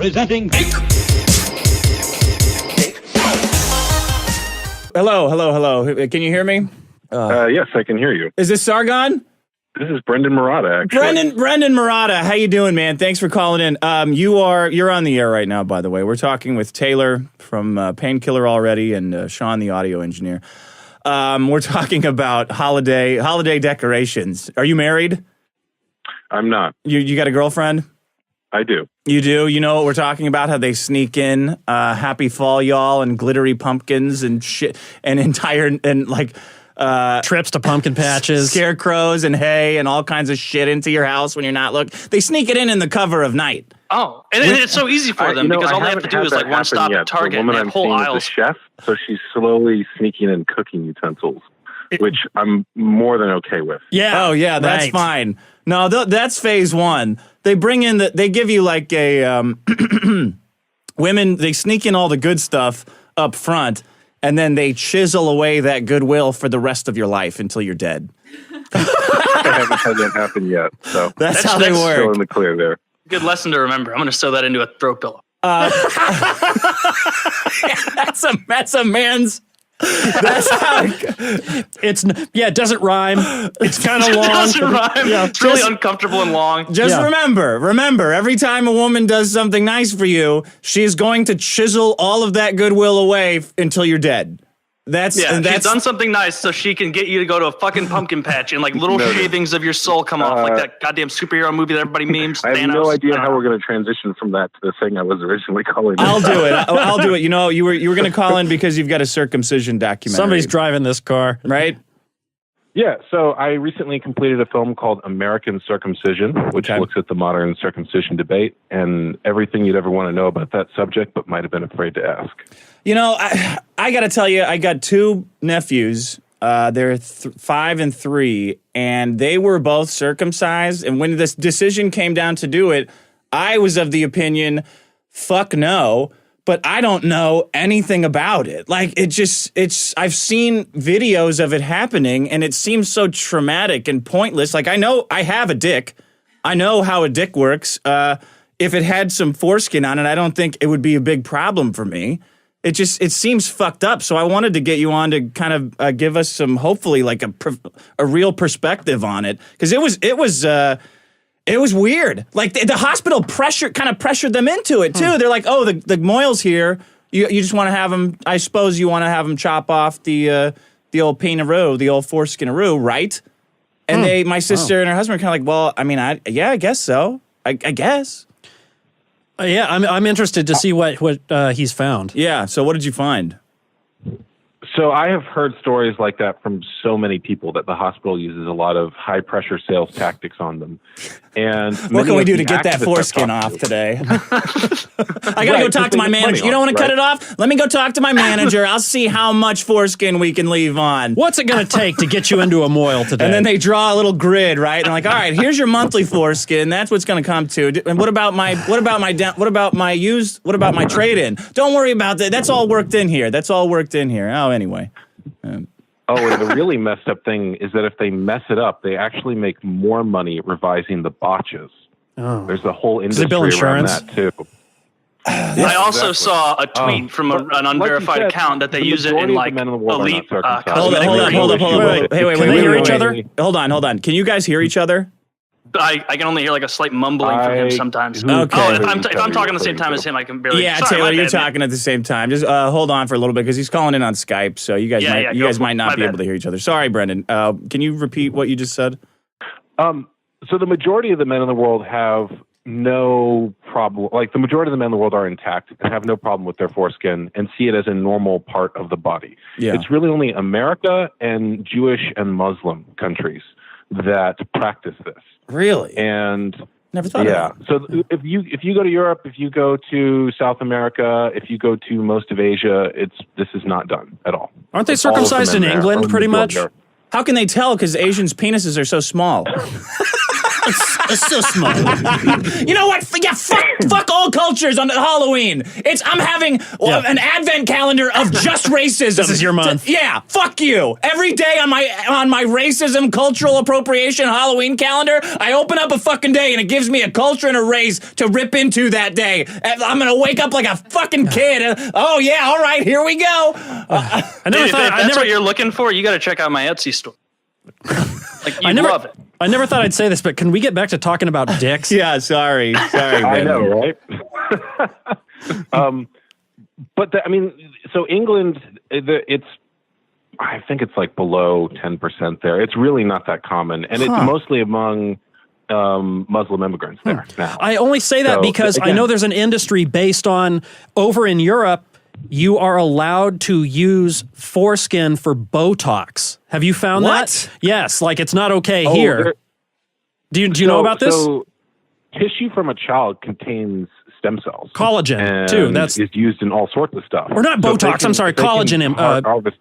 Presenting. Hello. Can you hear me? Yes, I can hear you. Is this Sargon? This is Brendon Marotta, actually. Brendon Marotta, how you doing, man? Thanks for calling in. You're on the air right now, by the way. We're talking with Taylor from Painkiller Already and Sean, the audio engineer. We're talking about holiday decorations. Are you married? I'm not. You got a girlfriend? I do. You do? You know what we're talking about? How they sneak in Happy Fall, y'all, and glittery pumpkins and shit, and trips to pumpkin patches, scarecrows and hay and all kinds of shit into your house when you're not looking. They sneak it in the cover of night. Oh, and it's so easy for them because all they have to do is like one stop at Target and they have whole aisles. The chef, so she's slowly sneaking in cooking utensils, which I'm more than okay with. Yeah. Oh, yeah, that's fine. No, that's phase one. They bring in they give you like a women. They sneak in all the good stuff up front. And then they chisel away that goodwill for the rest of your life until you're dead. I haven't had that happen yet, so that's how they work. Still in the clear there. Good lesson to remember. I'm going to sew that into a throw pillow. That's a man's. That's how it doesn't rhyme. It's kind of long. It doesn't rhyme. Yeah. It's really uncomfortable and long. Just remember, every time a woman does something nice for you, she's going to chisel all of that goodwill away until you're dead. She's done something nice so she can get you to go to a fucking pumpkin patch and like little shavings of your soul come off like that goddamn superhero movie that everybody memes. I have no idea how we're going to transition from that to the thing I was originally calling. I'll do it. I'll do it. You know, you were going to call in because you've got a circumcision documentary. Somebody's driving this car, right? Yeah, so I recently completed a film called American Circumcision, which looks at the modern circumcision debate and everything you'd ever want to know about that subject, but might have been afraid to ask. You know, I got to tell you, I got two nephews. They're 5 and 3, and they were both circumcised. And when this decision came down to do it, I was of the opinion, fuck no. But I don't know anything about it. Like, I've seen videos of it happening, and it seems so traumatic and pointless. Like, I know I have a dick. I know how a dick works. If it had some foreskin on it, I don't think it would be a big problem for me. It seems fucked up. So I wanted to get you on to kind of give us some, hopefully, like a real perspective on it. Because it was weird. Like the hospital pressured them into it too. They're like, oh, the moil's here. You just want to have them. I suppose you want to have them chop off the old peenaroo, the old foreskinaroo, right? And my sister and her husband are kind of like, well, I mean, I guess so. I guess. I'm interested to see what he's found. Yeah. So what did you find? So I have heard stories like that from so many people that the hospital uses a lot of high-pressure sales tactics on them. And what can we do to get that foreskin off today? I got to go talk to my manager. You don't want to cut it off? Let me go talk to my manager. I'll see how much foreskin we can leave on. What's it going to take to get you into a moil today? And then they draw a little grid, right? And they're like, all right, here's your monthly foreskin. That's what's going to come to. And what about my trade-in? Don't worry about that. That's all worked in here. Oh, anyway. And the really messed up thing is that if they mess it up, they actually make more money revising the botches. Oh. There's a whole industry around that, too. I also saw a tweet from an unverified account that they use it in like elite cosmetic. Hold up. Hey, wait. Can they hear each other? Hold on. Can you guys hear each other? I can only hear like a slight mumbling from him sometimes. Okay. If I'm talking at the same time as him, I can barely. Yeah, Taylor, you're talking at the same time. Just hold on for a little bit because he's calling in on Skype, so you guys might not be able to hear each other. Sorry, Brendon. Can you repeat what you just said? So the majority of the men in the world have no problem. Like the majority of the men in the world are intact and have no problem with their foreskin and see it as a normal part of the body. Yeah. It's really only America and Jewish and Muslim countries that practice this. Really? And never thought of that. So if you go to Europe, if you go to South America, if you go to most of Asia, this is not done at all. Aren't they circumcised in England pretty much? How can they tell? Because Asians' penises are so small. It's so small. You know what? Yeah, fuck all cultures on Halloween. I'm having an advent calendar of just racism. This is your month. Yeah, fuck you. Every day on my racism cultural appropriation Halloween calendar, I open up a fucking day and it gives me a culture and a race to rip into that day. I'm gonna wake up like a fucking kid. Oh yeah, all right, here we go. If that's what you're looking for, you got to check out my Etsy store. Like, you love it. I never thought I'd say this, but can we get back to talking about dicks? Yeah, sorry, I know, right? So England, I think it's like below 10% there. It's really not that common, and it's mostly among Muslim immigrants there now. I only say that because I know there's an industry based on over in Europe. You are allowed to use foreskin for Botox. Have you found that? Yes, like it's not okay here. Do you know about this? So tissue from a child contains stem cells. Collagen, too. That's is used in all sorts of stuff. Or not Botox, I'm sorry, collagen.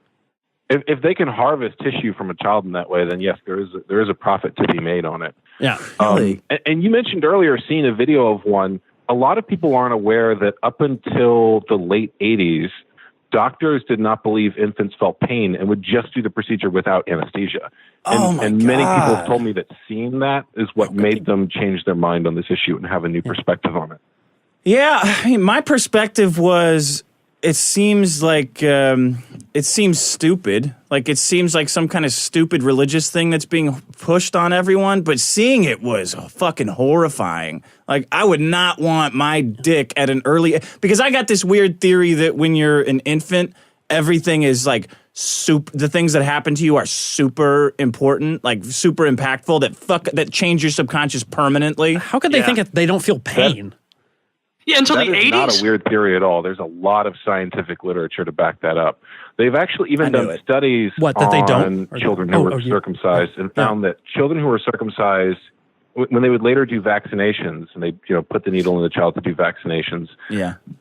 If they can harvest tissue from a child in that way, then yes, there is a profit to be made on it. Yeah. Really? And you mentioned earlier seeing a video of one. A lot of people aren't aware that up until the late 80s, doctors did not believe infants felt pain and would just do the procedure without anesthesia. And many people have told me that seeing that is what made them change their mind on this issue and have a new perspective on it. Yeah, I mean, my perspective was, it seems like, it seems stupid. Like, it seems like some kind of stupid religious thing that's being pushed on everyone, but seeing it was fucking horrifying. Like, I would not want my dick at an early, because I got this weird theory that when you're an infant, everything is like the things that happen to you are super important, like super impactful, that change your subconscious permanently. How could they think they don't feel pain? Until the 80s. That is not a weird theory at all. There's a lot of scientific literature to back that up. They've actually even done studies on children who were circumcised and found that children who were circumcised, when they would later do vaccinations, and they put the needle in the child to do vaccinations,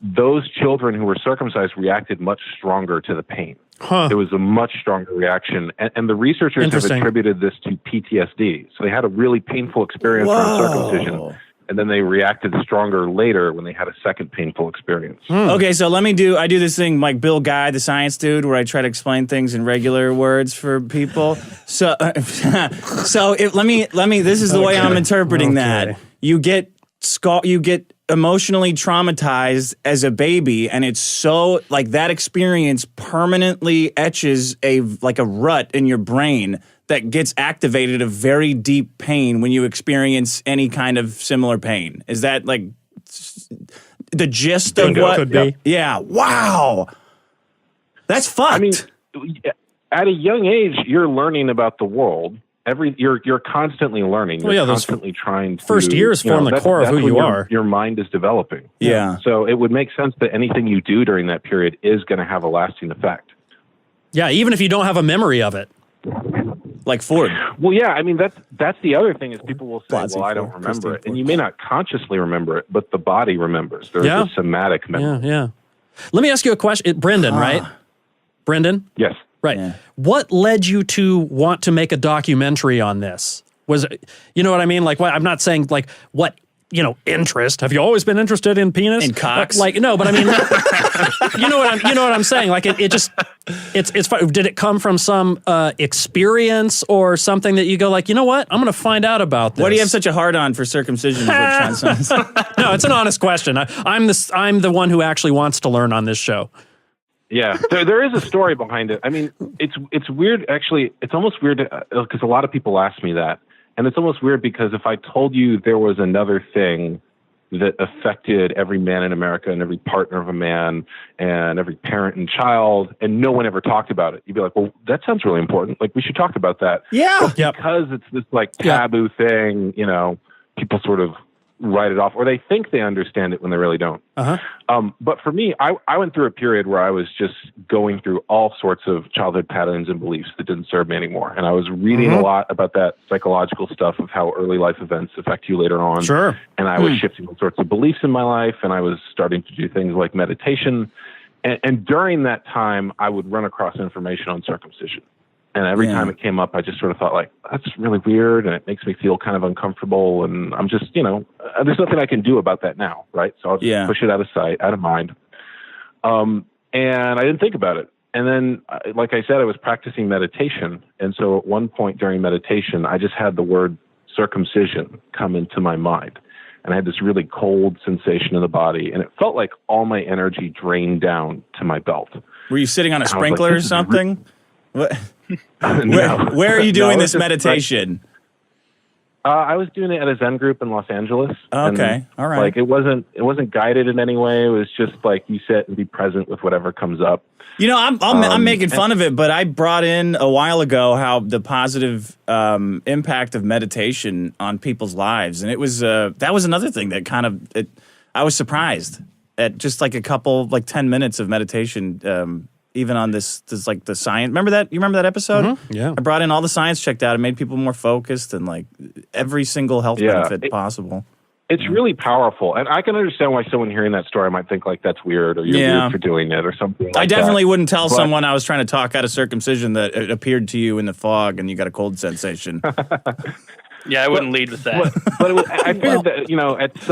those children who were circumcised reacted much stronger to the pain. There was a much stronger reaction. And the researchers have attributed this to PTSD. So they had a really painful experience around circumcision. And then they reacted stronger later when they had a second painful experience. Okay, so I do this thing like Bill Guy, the science dude, where I try to explain things in regular words for people. So, this is the way I'm interpreting that. You get emotionally traumatized as a baby, and it's so like that experience permanently etches a rut in your brain that gets activated of very deep pain when you experience any kind of similar pain. Is that like the gist of what could be? Yeah. Wow. That's fucked. I mean, at a young age, you're learning about the world. You're constantly learning. You're constantly trying to. First years form the core of who you are. Your mind is developing. Yeah. So it would make sense that anything you do during that period is going to have a lasting effect. Yeah, even if you don't have a memory of it. Like Ford. Well, yeah, I mean, that's the other thing is people will say, well, I don't remember it. And you may not consciously remember it, but the body remembers. There's a somatic memory. Yeah. Let me ask you a question. Brendon, right? Brendon? Yes. Right. Yeah. What led you to want to make a documentary on this? Was, you know what I mean? Like, I'm not saying like what, interest. Have you always been interested in penis? In cocks? No, but I mean, you know what I'm saying? Like it's fun. Did it come from some experience or something that you go like, you know what? I'm going to find out about this. Why do you have such a hard on for circumcision? No, it's an honest question. I'm the one who actually wants to learn on this show. Yeah, there is a story behind it. I mean, it's weird. Actually, it's almost weird because a lot of people ask me that. And it's almost weird because if I told you there was another thing that affected every man in America and every partner of a man and every parent and child, and no one ever talked about it, you'd be like, well, that sounds really important. Like, we should talk about that. Yeah. But because it's this like taboo thing, people sort of write it off, or they think they understand it when they really don't. But for me, I went through a period where I was just going through all sorts of childhood patterns and beliefs that didn't serve me anymore. And I was reading a lot about that psychological stuff of how early life events affect you later on. Sure. And I was shifting all sorts of beliefs in my life, and I was starting to do things like meditation. And during that time, I would run across information on circumcision. And every time it came up, I just sort of thought like, that's really weird. And it makes me feel kind of uncomfortable. And I'm just, there's nothing I can do about that now. Right. So I'll just push it out of sight, out of mind. And I didn't think about it. And then, like I said, I was practicing meditation. And so at one point during meditation, I just had the word circumcision come into my mind. And I had this really cold sensation in the body. And it felt like all my energy drained down to my belt. Were you sitting on a sprinkler or something? What? No. Where are you doing this meditation? I was doing it at a Zen group in Los Angeles. Okay, all right. Like it wasn't guided in any way. It was just like you sit and be present with whatever comes up. I'm making fun of it, but I brought in a while ago how the positive impact of meditation on people's lives, and it was that was another thing that kind of I was surprised at just like a couple 10 minutes of meditation. Even on this like the science. Remember that? You remember that episode? Mm-hmm. Yeah. I brought in all the science checked out. It made people more focused and like every single health benefit possible. It's really powerful. And I can understand why someone hearing that story might think like that's weird or you're weird for doing it or something like that. I definitely wouldn't tell someone I was trying to talk out of circumcision that it appeared to you in the fog and you got a cold sensation. Yeah, I wouldn't lead with that. But I figured that, at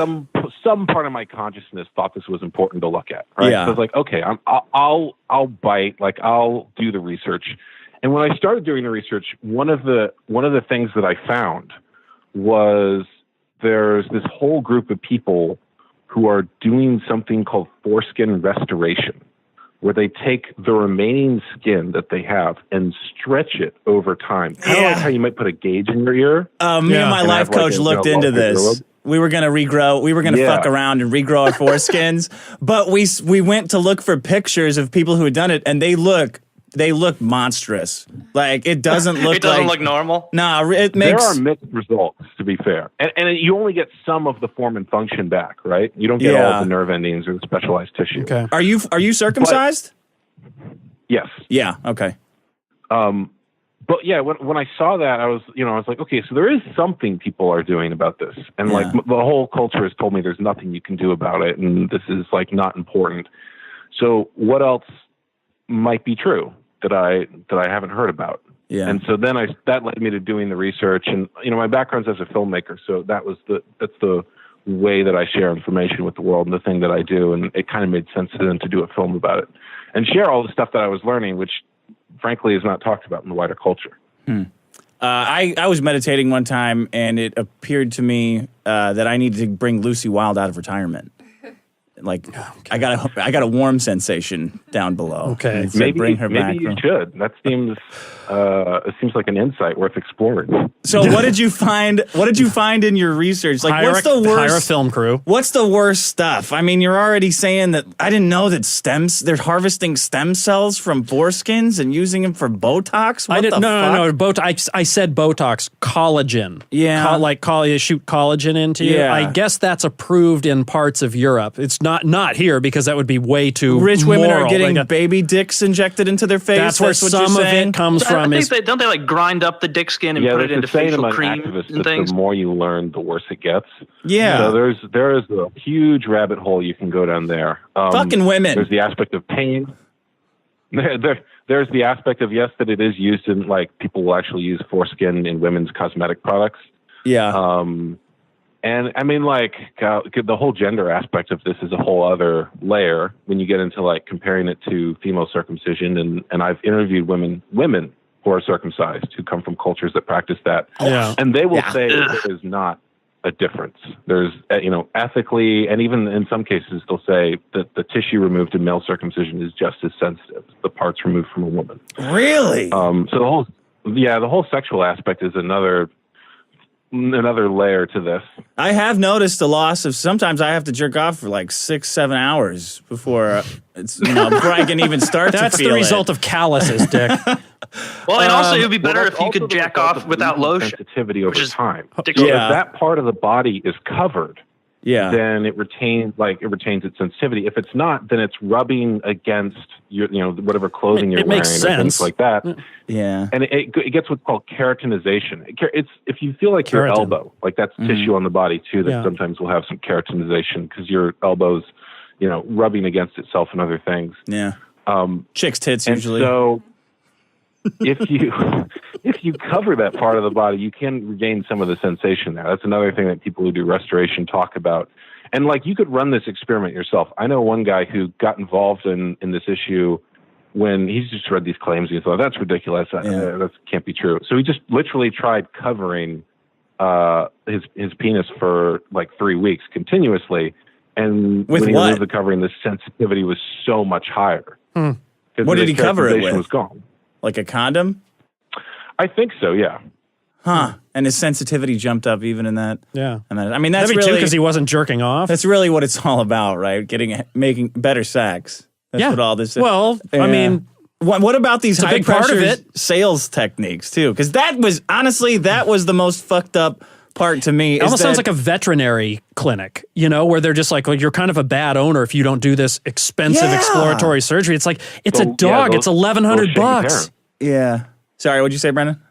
some part of my consciousness thought this was important to look at, right? Yeah. So I was like, okay, I'll bite, like I'll do the research. And when I started doing the research, one of the things that I found was there's this whole group of people who are doing something called foreskin restoration, where they take the remaining skin that they have and stretch it over time. Kind of like how you might put a gauge in your ear. Me and my life coach looked into this. We were going to regrow. We were going to fuck around and regrow our foreskins. But we went to look for pictures of people who had done it, and they look monstrous. Like it doesn't look. It doesn't look normal. No, it makes. There are mixed results, to be fair, and you only get some of the form and function back, right? You don't get all the nerve endings or the specialized tissue. Okay. Are you circumcised? Yes. Yeah. Okay. But yeah, when I saw that, I was like, okay, so there is something people are doing about this, and like the whole culture has told me there's nothing you can do about it, and this is like not important. So what else might be true that I haven't heard about? Yeah. And so then that led me to doing the research, and my background's as a filmmaker, so that's the way that I share information with the world and the thing that I do, and it kind of made sense then to do a film about it and share all the stuff that I was learning, which frankly is not talked about in the wider culture. I was meditating one time, and it appeared to me that I needed to bring Lucy Wilde out of retirement. Like I got a warm sensation down below. Okay, maybe bring her back. Maybe you should. That seems it seems like an insight worth exploring. So what did you find? What did you find in your research? Like, what's the worst? Hire a film crew. What's the worst stuff? I mean, you're already saying that. I didn't know that they're harvesting stem cells from foreskins and using them for Botox. What No. Botox. I said Botox. Collagen. Yeah, you shoot collagen into you. Yeah. I guess that's approved in parts of Europe. It's not here because that would be way too rich women are getting like baby dicks injected into their face. That's where some of it comes from. Don't they like grind up the dick skin and put it into facial cream and things? The more you learn, the worse it gets. Yeah. So there is a huge rabbit hole you can go down there. Fucking women. There's the aspect of pain. There's the aspect of that it is used in, like, people will actually use foreskin in women's cosmetic products. Yeah. And I mean, like, the whole gender aspect of this is a whole other layer when you get into like comparing it to female circumcision. And I've interviewed women who are circumcised who come from cultures that practice that. Yeah. And they will say that there is not a difference. There's, ethically, and even in some cases, they'll say that the tissue removed in male circumcision is just as sensitive as the parts removed from a woman. Really? So the whole sexual aspect is another layer to this. I have noticed the loss of, sometimes I have to jerk off for like 6-7 hours before before I can even start to feel it. That's the result of calluses, Dick. Well, and also it would be better if you could jack off without lotion. Sensitivity over time. So if that part of the body is covered, then it retains its sensitivity. If it's not, then it's rubbing against your, whatever clothing you're wearing or things like that. Yeah. And it gets what's called keratinization. It's if you feel like your elbow, like that's tissue on the body too, that sometimes will have some keratinization because your elbow's, rubbing against itself and other things. Yeah. Chicks' tits usually. So if you cover that part of the body, you can regain some of the sensation there. That's another thing that people who do restoration talk about. And like, you could run this experiment yourself. I know one guy who got involved in this issue when he's just read these claims and he thought, that's ridiculous. That can't be true. So he just literally tried covering his penis for like 3 weeks continuously. And with when he what? removed the covering, the sensitivity was so much higher. What did he cover it with? Was gone. Like a condom? I think so, yeah. Huh. And his sensitivity jumped up even in that. Yeah. And I mean, that's Maybe really, because he wasn't jerking off. That's really what it's all about, right? Making better sex. That's what all this is. Well, I mean, what about these high big part of pressure sales techniques too? Because that was the most fucked up part to me. It almost sounds like a veterinary clinic, where they're just like, well, you're kind of a bad owner if you don't do this expensive exploratory surgery. It's like, it's a dog. It's $1,100. Yeah. Sorry, what'd you say, Brendon?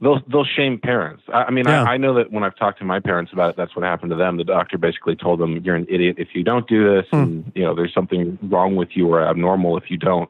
They'll shame parents. I mean, I know that when I've talked to my parents about it, that's what happened to them. The doctor basically told them, you're an idiot if you don't do this, and there's something wrong with you or abnormal if you don't.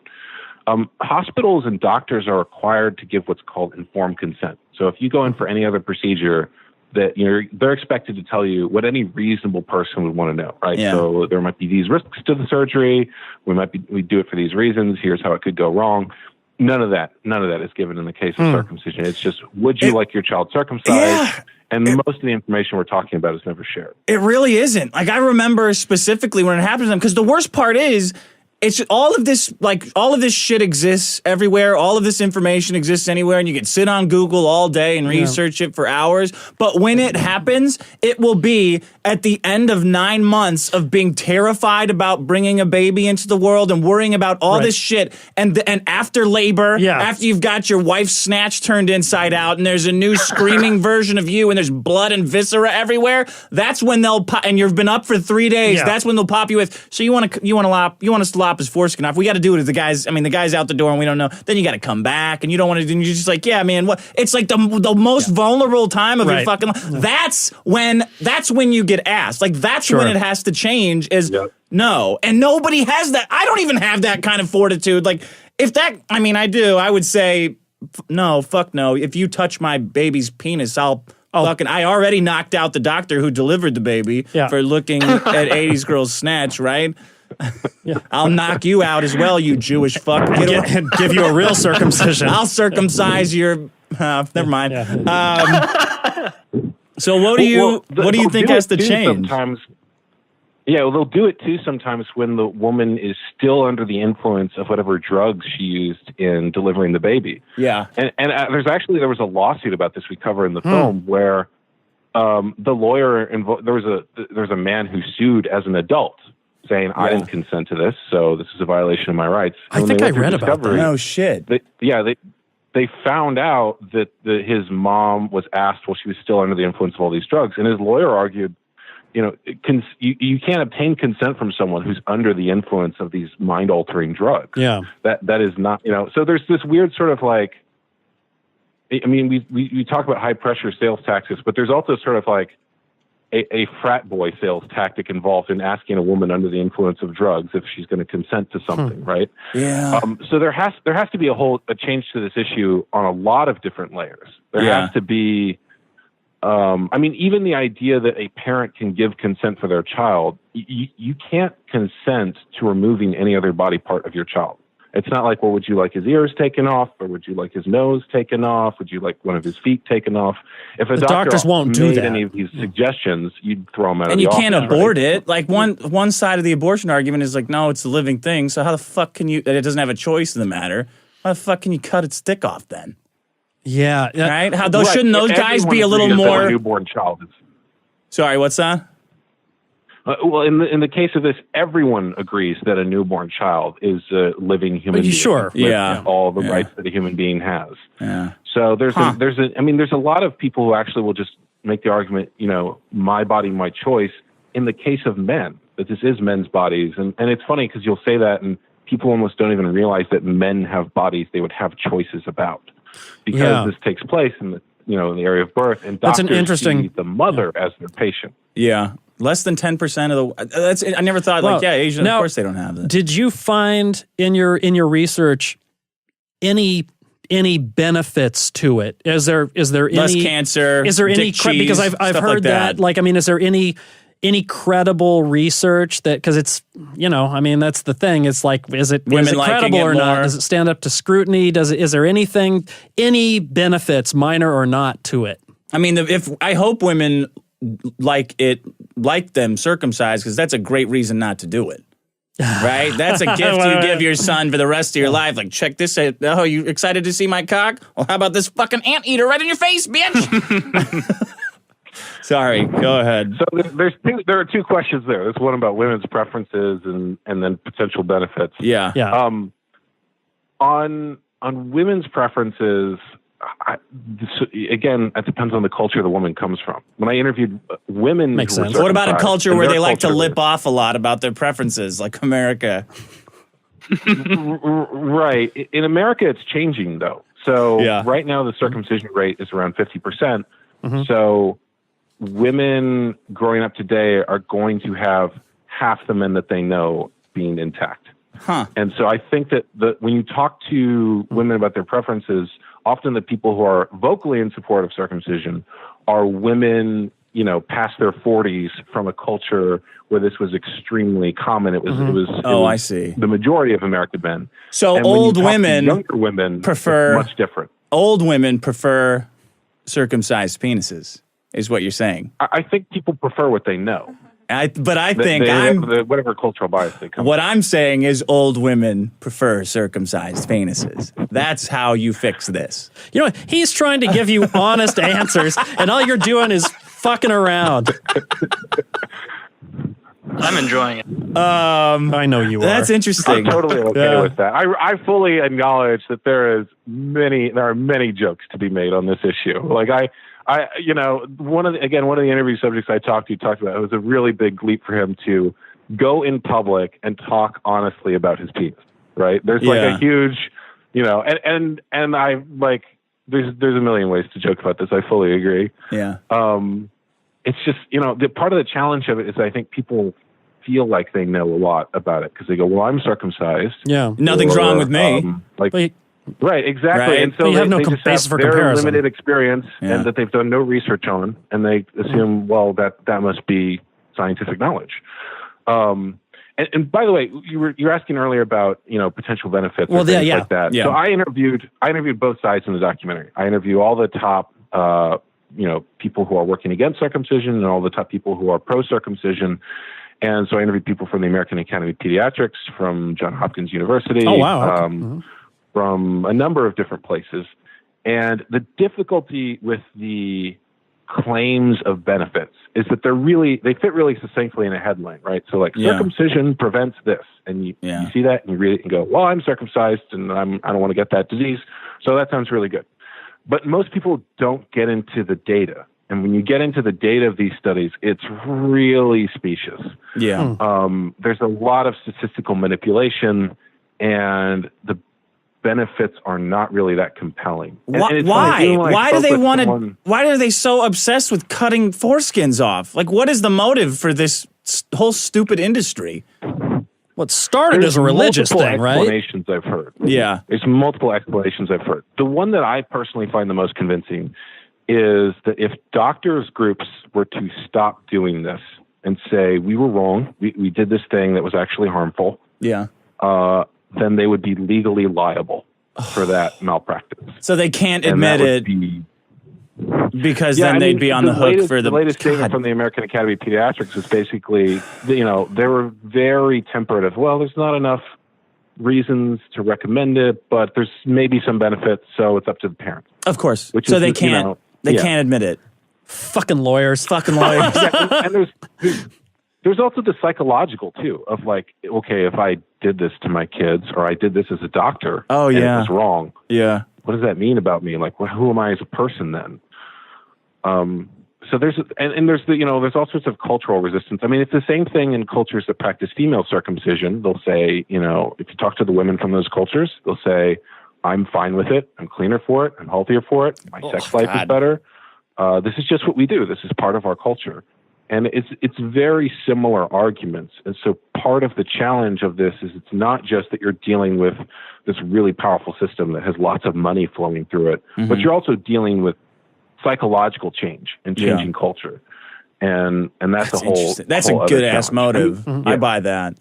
Hospitals and doctors are required to give what's called informed consent. So if you go in for any other procedure, that they're expected to tell you what any reasonable person would want to know, right? Yeah. So there might be these risks to the surgery. We do it for these reasons. Here's how it could go wrong. None of that is given in the case of circumcision. It's just, would you like your child circumcised? Yeah. And most of the information we're talking about is never shared. It really isn't. Like, I remember specifically when it happened to them, because the worst part is, it's all of this shit exists everywhere. All of this information exists anywhere, and you can sit on Google all day and research it for hours. But when it happens, it will be at the end of 9 months of being terrified about bringing a baby into the world and worrying about all this shit. And after labor, after you've got your wife's snatch turned inside out, and there's a new screaming version of you, and there's blood and viscera everywhere. That's when they'll pop, and you've been up for 3 days. Yeah. That's when they'll pop you with. So you want to lop his foreskin off. We got to do it as the guy's. I mean, the guy's out the door and we don't know. Then you got to come back and you don't want to. And you're just like, yeah, man. What? It's like the most vulnerable time of your fucking life. That's when you get asked. Like that's when it has to change. No, and nobody has that. I don't even have that kind of fortitude. Like if that. I mean, I do. I would say no. Fuck no. If you touch my baby's penis, I'll. I already knocked out the doctor who delivered the baby for looking at 80s girls snatch, right? Yeah. I'll knock you out as well, you Jewish fuck. And give you a real circumcision. I'll circumcise your. Never mind. Yeah. So what do you think has to change? Sometimes, they'll do it too sometimes when the woman is still under the influence of whatever drugs she used in delivering the baby. Yeah, and there was a lawsuit about this we cover in the film where the lawyer there was a man who sued as an adult, saying, I didn't consent to this, so this is a violation of my rights. I think I read about that. No shit. They found out that his mom was asked while she was still under the influence of all these drugs, and his lawyer argued, you can't obtain consent from someone who's under the influence of these mind-altering drugs. Yeah. That is not, so there's this weird sort of like, I mean, we talk about high-pressure sales tactics, but there's also sort of like, a frat boy sales tactic involved in asking a woman under the influence of drugs if she's going to consent to something, right? Yeah. So there has to be a change to this issue on a lot of different layers. There has to be, I mean, even the idea that a parent can give consent for their child, you can't consent to removing any other body part of your child. It's not like, well, would you like his ears taken off, or would you like his nose taken off? Would you like one of his feet taken off? If a doctor won't do that. Any of these suggestions, you'd throw them out of the office. And you can't abort it. Like one side of the abortion argument is like, no, it's a living thing. So how the fuck can you? It doesn't have a choice in the matter. How the fuck can you cut its dick off then? Yeah, right. Shouldn't those guys be a little more? A newborn child is. Sorry, what's that? Well, in the case of this, everyone agrees that a newborn child is a living human being. Sure. With all the rights that a human being has. Yeah. So there's a lot of people who actually will just make the argument, my body, my choice. In the case of men, that this is men's bodies, and it's funny because you'll say that, and people almost don't even realize that men have bodies they would have choices about, because this takes place in the in the area of birth, and doctors see the mother as their patient. Yeah. Less than 10% of the. I never thought Asian. Of course, they don't have that. Did you find in your research any any benefits to it? Is there less any cancer? Is there any cheese, because I've heard like that. Like, I mean, is there any credible research that, because it's, I mean, that's the thing. It's like, is it credible or not? Does it stand up to scrutiny? Is there any benefits, minor or not, to it? I mean, I hope women like them circumcised, because that's a great reason not to do it. Right? That's a gift you give your son for the rest of your life. Like, check this out. Oh, you excited to see my cock? Well, how about this fucking anteater right in your face, bitch? Sorry, go ahead. So there are two questions there. There's one about women's preferences and then potential benefits. Yeah. On women's preferences, again, it depends on the culture the woman comes from. When I interviewed women, makes sense. What about a culture where they like to lip off a lot about their preferences, like America? Right. In America, it's changing though. So right now, the circumcision rate is around 50%. So women growing up today are going to have half the men that they know being intact. And so I think that when you talk to women about their preferences, often the people who are vocally in support of circumcision are women, past their 40s, from a culture where this was extremely common. It was I see. The majority of American men. So and old women, younger women prefer much different. Old women prefer circumcised penises, is what you're saying. I think people prefer what they know. But I think whatever cultural bias they come. What I'm saying is old women prefer circumcised penises. That's how you fix this. He's trying to give you honest answers, and all you're doing is fucking around. I'm enjoying it. I know you are. That's interesting. I'm totally okay with that. I fully acknowledge that there are many jokes to be made on this issue. Like one of the interview subjects I talked about, it was a really big leap for him to go in public and talk honestly about his penis. Right? There's like a huge, and I like there's a million ways to joke about this. I fully agree. Yeah. It's just, the part of the challenge of it is I think people feel like they know a lot about it because they go, well, I'm circumcised. Yeah. Nothing's wrong with me. Right, exactly. Right. And so you have no they just basis have for their comparison. limited experience and that they've done no research on, and they assume, well, that must be scientific knowledge. And by the way, you were asking earlier about potential benefits or things like that. Yeah. So I interviewed both sides in the documentary. I interview all the top people who are working against circumcision and all the top people who are pro-circumcision. And so I interviewed people from the American Academy of Pediatrics, from Johns Hopkins University. Oh, wow. Okay. From a number of different places. And the difficulty with the claims of benefits is that they fit really succinctly in a headline, right? So circumcision prevents this. And you see that and you read it and go, well, I'm circumcised and I don't want to get that disease. So that sounds really good. But most people don't get into the data. And when you get into the data of these studies, it's really specious. Yeah. There's a lot of statistical manipulation, and the benefits are not really that compelling. Why? Why do they want to? Why are they so obsessed with cutting foreskins off? Like, what is the motive for this whole stupid industry? Well, it started as a religious thing, right? Explanations I've heard. Yeah. There's multiple explanations I've heard. The one that I personally find the most convincing is that if doctors groups were to stop doing this and say, we were wrong, we did this thing that was actually harmful, then they would be legally liable for that malpractice. So they can't admit it because then they'd be on the hook for the latest statement from the American Academy of Pediatrics is basically, they were very temperate of, well, there's not enough reasons to recommend it, but there's maybe some benefits, so it's up to the parents. Of course. So they can't can't admit it. Fucking lawyers. And there's also the psychological too of like, okay, if I did this to my kids or I did this as a doctor, and it was wrong. Yeah. What does that mean about me? Like, who am I as a person then? So there's all sorts of cultural resistance. I mean, it's the same thing in cultures that practice female circumcision. They'll say, if you talk to the women from those cultures, they'll say, I'm fine with it. I'm cleaner for it. I'm healthier for it. My sex life is better. This is just what we do. This is part of our culture. And it's very similar arguments. And so part of the challenge of this is it's not just that you're dealing with this really powerful system that has lots of money flowing through it, but you're also dealing with psychological change and changing culture. And that's a whole That's whole a good ass challenge. motive. I buy that.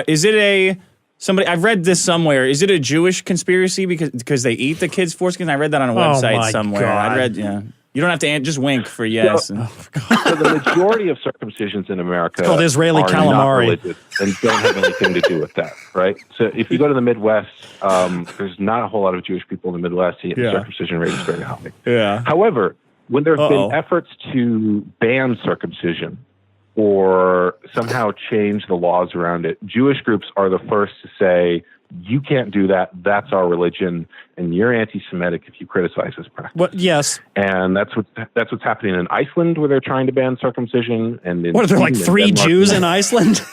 Is it somebody? I've read this somewhere. Is it a Jewish conspiracy because they eat the kids' foreskin? I read that on a website somewhere. God. I read, You don't have to just wink for yes. So the majority of circumcisions in America called Israeli are calamari. not religious and don't have anything to do with that, right? So if you go to the Midwest, there's not a whole lot of Jewish people in the Midwest, yet the circumcision rate is very high. Yeah. However, when there have been efforts to ban circumcision or somehow change the laws around it, Jewish groups are the first to say, you can't do that. That's our religion, and you're anti-Semitic if you criticize this practice. What? Yes. And that's what's happening in Iceland, where they're trying to ban circumcision. And What are there, like 3 Jews in Iceland?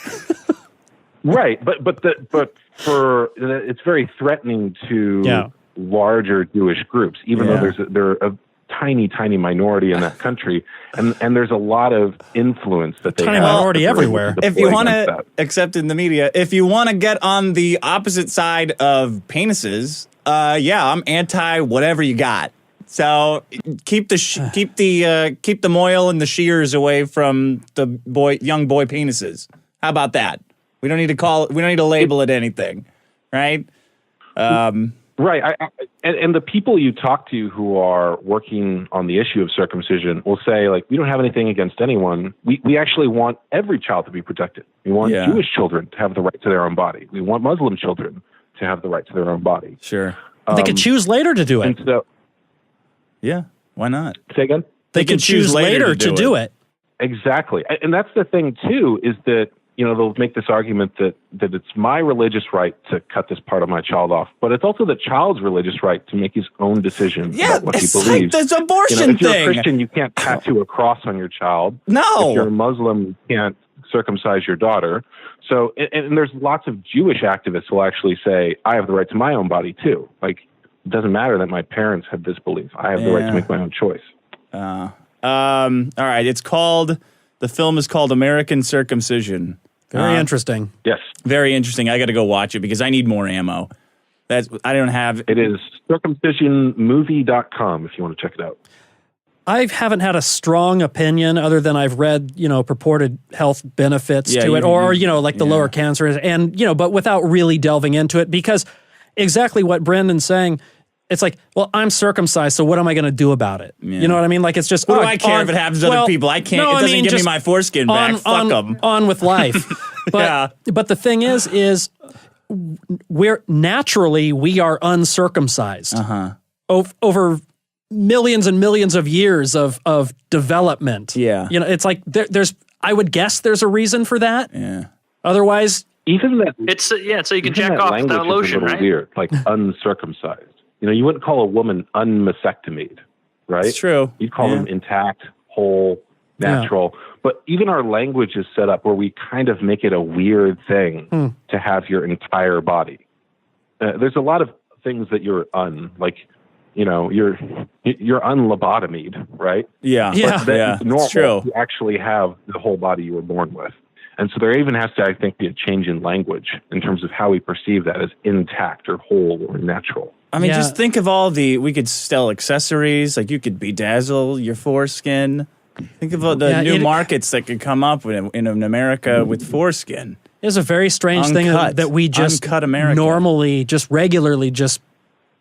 Right, but it's very threatening to larger Jewish groups, even though they're a tiny minority in that country, and there's a lot of influence that they have. Minority everywhere. If you want to accept in the media, if you want to get on the opposite side of penises, I'm anti whatever you got. So keep the moil and the shears away from the young boy penises. How about that? We don't need to label it anything, right? Right. And the people you talk to who are working on the issue of circumcision will say, like, we don't have anything against anyone. We actually want every child to be protected. We want Jewish children to have the right to their own body. We want Muslim children to have the right to their own body. Sure. They could choose later to do it. And so, why not? Say again? They could choose later to do it. Exactly. And that's the thing, too, is that, they'll make this argument that it's my religious right to cut this part of my child off, but it's also the child's religious right to make his own decision about what he believes. Like this abortion if you're thing. a Christian, you can't tattoo a cross on your child. No. If you're a Muslim, you can't circumcise your daughter. So, and there's lots of Jewish activists who will actually say, I have the right to my own body, too. Like, it doesn't matter that my parents have this belief. I have the right to make my own choice. All right. The film is called American Circumcision. Very interesting. Yes. Very interesting. I got to go watch it because I need more ammo. I don't have. It is circumcisionmovie.com if you want to check it out. I haven't had a strong opinion other than I've read, purported health benefits to it, or like the lower cancer, and but without really delving into it, because exactly what Brendon's saying. It's like, well, I'm circumcised, so what am I going to do about it? Yeah. You know what I mean? Like, it's just, what do I care if it happens to other people? I can't. It doesn't give me my foreskin back. Fuck them. On with life. But the thing is we are uncircumcised over millions and millions of years of development. Yeah, it's like I would guess there's a reason for that. Yeah. Otherwise, even that so you can jack off without lotion, is a little right? Weird, like uncircumcised. You wouldn't call a woman unmastectomied, right? It's true. You'd call them intact, whole, natural. Yeah. But even our language is set up where we kind of make it a weird thing to have your entire body. There's a lot of things that you're you're unlobotomied, right? Yeah. But it's normal. It's true. You actually have the whole body you were born with. And so there even has to, I think, be a change in language in terms of how we perceive that as intact or whole or natural. I mean, just think of we could sell accessories, like you could bedazzle your foreskin. Think of all the new markets that could come up in America with foreskin. It's a very strange thing that we just normally, just regularly, just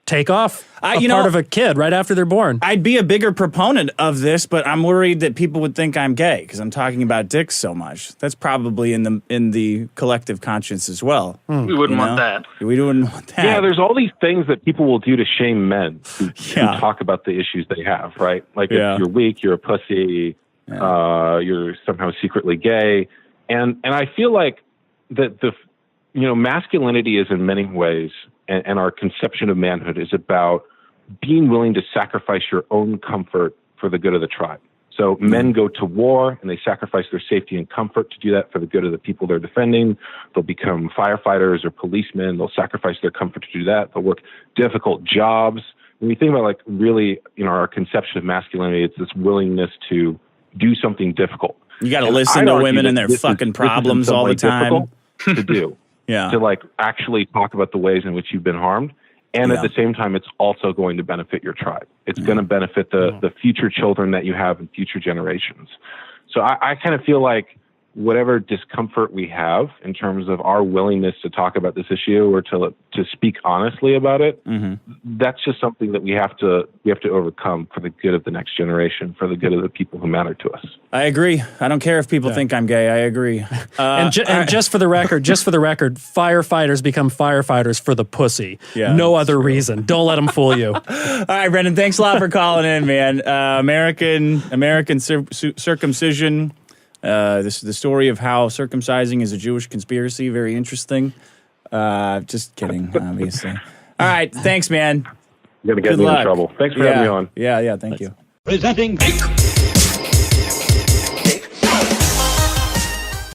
take off part of a kid right after they're born. I'd be a bigger proponent of this, but I'm worried that people would think I'm gay because I'm talking about dicks so much. That's probably in the collective conscience as well. We wouldn't want that. We wouldn't want that. Yeah, there's all these things that people will do to shame men who talk about the issues they have, right? Like if you're weak, you're a pussy, you're somehow secretly gay. And I feel like that masculinity is in many ways, and our conception of manhood is about being willing to sacrifice your own comfort for the good of the tribe. So men go to war and they sacrifice their safety and comfort to do that for the good of the people they're defending. They'll become firefighters or policemen. They'll sacrifice their comfort to do that. They'll work difficult jobs. When we think about really, our conception of masculinity, it's this willingness to do something difficult. You got to listen to women and their fucking problems all the time. To do. Yeah. To like actually talk about the ways in which you've been harmed. And at the same time, it's also going to benefit your tribe. It's going to benefit the future children that you have and future generations. So I kind of feel like whatever discomfort we have in terms of our willingness to talk about this issue or to speak honestly about it, that's just something that we have to overcome for the good of the next generation, for the good of the people who matter to us. I agree. I don't care if people think I'm gay. I agree. And just for the record, firefighters become firefighters for the pussy. Yeah, no other reason. Don't let them fool you. All right, Brendon, thanks a lot for calling in, man. American circumcision. The story of how circumcising is a Jewish conspiracy. Very interesting. Just kidding, obviously. All right. Thanks, man. You're going to get me in trouble. Thanks for having me on. Yeah. Thank you. Presenting